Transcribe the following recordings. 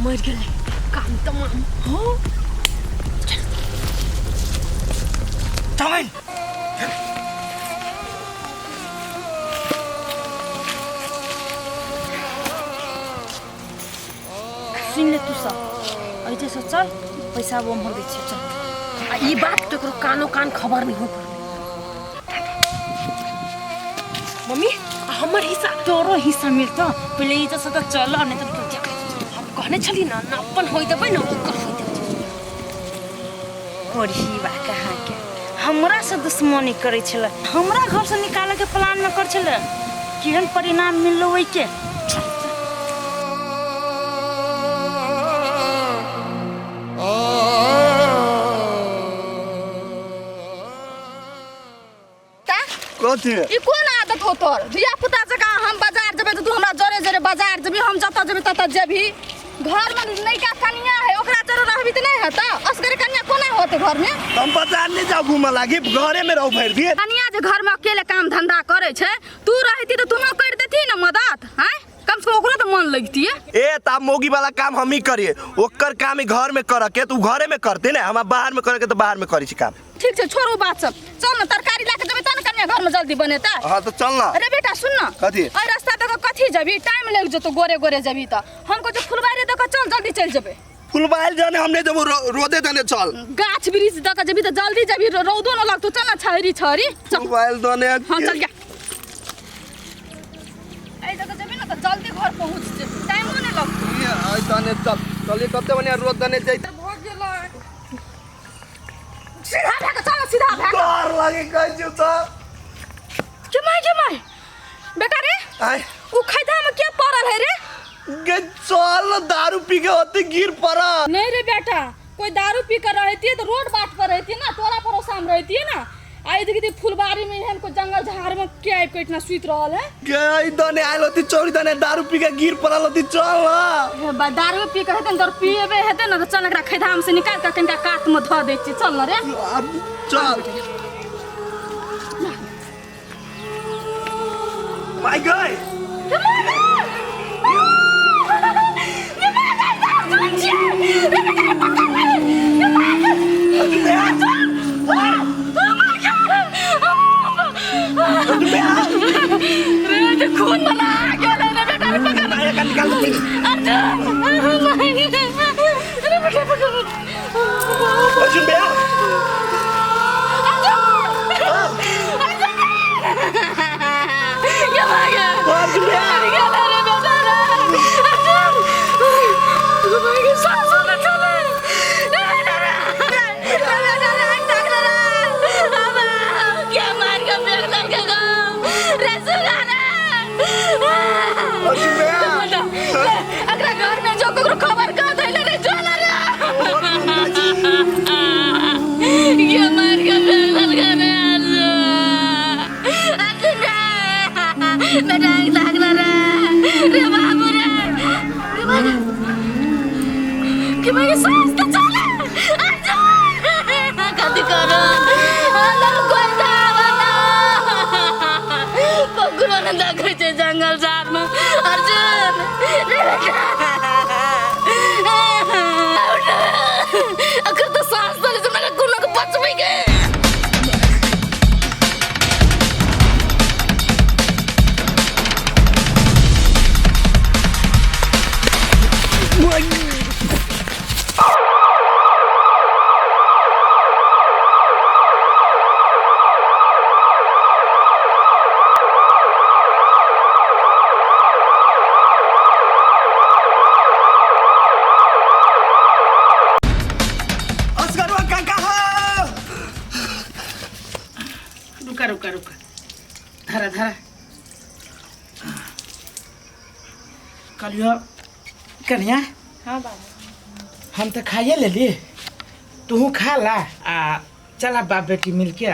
मर गेले काम तमाम हो चल सुन ले तू सब ऐसे से चल पैसा वो हम दे छी चल आ ई बात तो करो कानो कान खबर नहीं हो मम्मी हमर हिस्सा तोरो हिस्सा मिलता पहले इधर से तो चल नहीं तो हम कहने छली ना ना अपन होई देबै ना ओकर होई देबै कोढ़ी बा कहाँ के हमरा से दुश्मनी करे छले हमरा घर से निकाले के प्लान न कर छले केहन परिणाम मिललो ओइ के कथी ई कोन आदत हो तोर धिया पुता जका हम बाजार जेबै त तू हमरा जरे जरे बाजार जेबी हम जत जेबै तत जेबी घर में नैका कनिया है ओकरा जरे रहबी त नहीं हता असगरे कनिया कोना होते घर में हम बाजार नहीं जाऊ घूमे लागी घरे में रहो भर दिन कनिया जे घर में अकेले काम धंधा करे छे तू रहती त तुम कर देती ना मदद हैं कम से कम ओकरो त मन लगती है ए ता मोगी वाला काम हम ही करिए ओकर काम ही घर में कर के तू घरे में करते ना हम बाहर में करे के तो बाहर में करी छी काम ठीक छे छोड़ो बात सब चल ना तरकारी लाके जेबै त ना कनिया घर में जल्दी बनेता हां तो चल ना अरे बेटा सुन ना कथी ओइ रास्ता तक कथी जेबी टाइम लग जतो गोरे गोरे जेबी त हमको जो फुलबारी तक चल जल्दी चल जेबै फुलबाइल जाने हमने जब रोदे तने चल गाछ वृक्ष तक जेबी त जल्दी जेबी रौदो न लगतो चल ना छहरी छहरी चल फुलबाइल जाने हां चल जा ए तक जेबी ना त जल्दी घर पहुंच जेबी टाइम न लगतो ये आई तने चल चले कते बने रोद तने जाई भाग गेला सीधा भाग चल सीधा भाग डर लागे कहजो त के माय बेटा रे आय उ खैदा में के पड़ल है रे गे चल दारू पी के होते गिर पड़ा नहीं रे बेटा कोई दारू पी कर रहती है तो रोड बाट पर रहती है ना तोरा परोसा में रहती है ना आई देखी फुलबारी में हन को जंगल झाड़ में के आइ के इतना सुत रहल है गे ई दने आइल होती चोरी दने दारू पी के गिर पड़ल होती चल ना दारू पी के हेतन दर पीबे हेतन ना तो चल एकरा खैदाम से निकाल के कनिका काट में ध दे छी चल ना रे चल माय गॉड खून बना गेले रे बेटा रे पकड़ निकाल अर्जुन भैया अर्जुन भैया अर्जुन भैया अगर घर में जो ककरो खबर का दैले रे चल रे ये मार के बेल करे बेटा लाग रे बाबू रे कि मैं सांस तो चले कदी करो अंदर कोई दावना पकड़ो न देखे छे जंगल झाड़ में अर्जुन अगर तो सांस चले तो मैं कोनो को बचबै गे रुका धरा धरा कलियो कन्या हां बाबा हम तो खाइए ले लिए तू खा ला आ चला बाप बेटी मिल के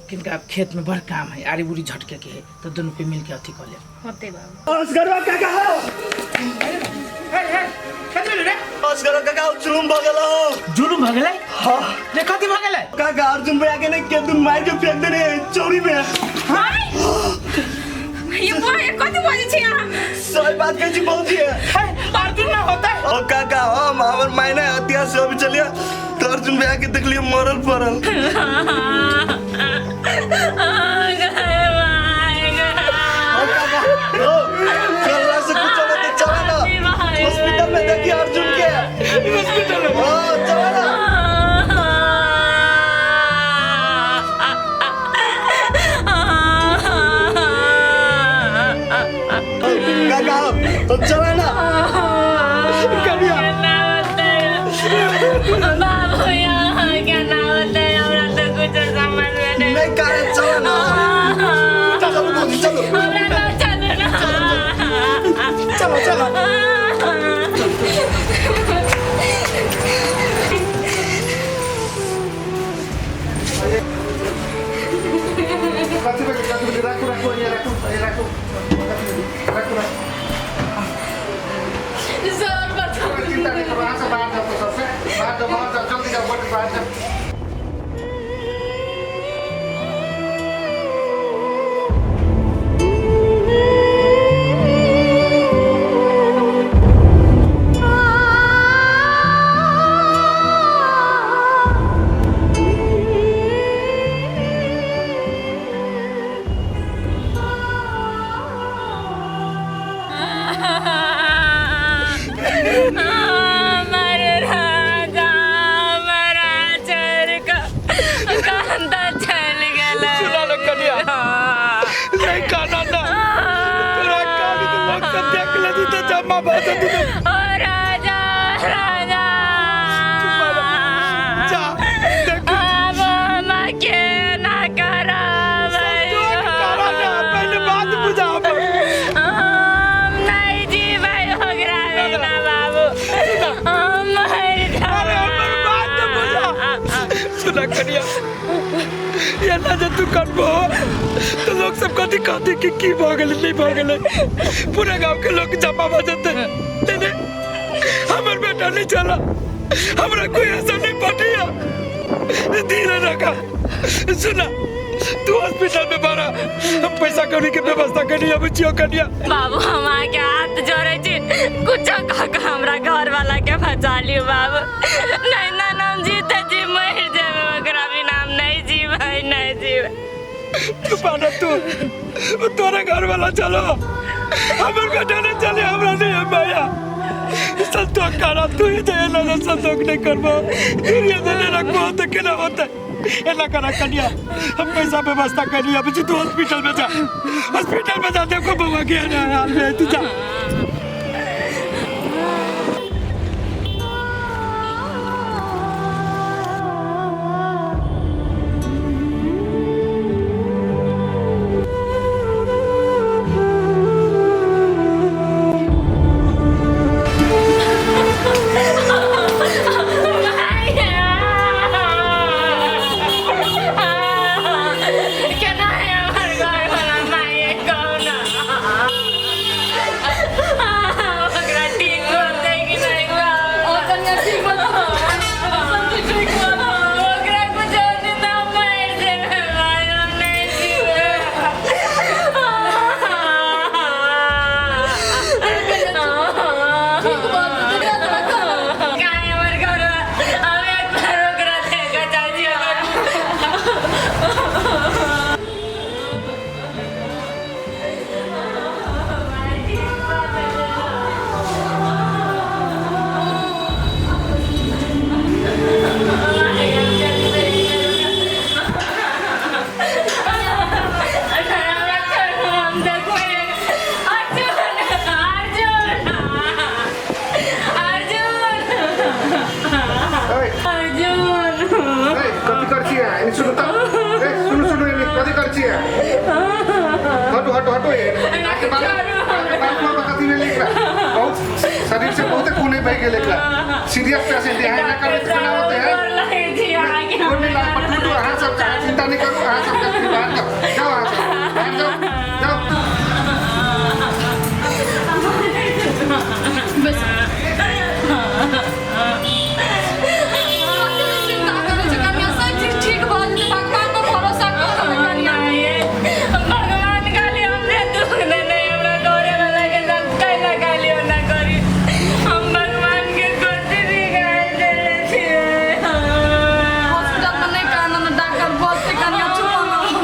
किनका खेत में बड़ काम है आरी बुरी झटके के है तो दोनों पे मिल के अथी कर ले होते बाबा अस्गरवा काका हो अस्गरवा काका जुलुम भगलो जुलुम भगले हां ले कथी भगले काका अर्जुन भैया के ने के दुन मार के फेंक देने चोरी में ये बोल कथी बोले छी यहां सही बात कह छी बहुत है अर्जुन ना होता ओ काका में आके देख लियो मरल पड़ल चलना से कुछ चलो तो चला ना हॉस्पिटल में देखिए अर्जुन के हॉस्पिटल में चला ना काका तो चला ना करिया बाबू यहाँ क्या ना होता है हमरा तो कुछ समझ में नहीं करे चला ना चलो बोली चलो हमरा तो चलो ना चलो चलो सर बता हमारे राजा हमारा चर का कांदा चल गया सुना लो कन्या नहीं काना ना तेरा कानी तो मकसद देख ले तो जम्मा बात है तू ओ राजा राजा जा देख अब हम के ना करा पहले बात बुझा हम नहीं जी भाई हो गया ना बाबू हम अरे हमर बात तो बुझा सुना कन्या ये ना जब तू करबो तो लोग सब कहती कि की भागल नहीं भागल पूरे गांव के लोग जमा बजते तेने हमर बेटा नहीं चला हमरा कोई ऐसा नहीं पटिया धीरे रखा सुना तू हॉस्पिटल में बारा हम पैसा कौड़ी के व्यवस्था करिए अब जियो करिया बाबू हमारा के हाथ जोड़े छी कुछ कह हमरा घर वाला के बचा लियो बाबू नहीं ना नाम जीते जी मर जावे ओकरा भी नाम नहीं जी भाई नहीं जी तू पाना तू तोरा घर वाला चलो हमर बेटा ने चले हमरा नहीं है माया संतोष करा तू ही दे ना संतोष नहीं करबो धीरे धीरे रखबो तो केना होता एला करा कन्या हम पैसा व्यवस्था करिए अब तू हॉस्पिटल में जा देखो बउआ के हाल में तू जा शरीर से बहुत खून बह गया सीरियस पेशेंट है ना होते हैं चिंता नहीं करो चिंता नहीं करो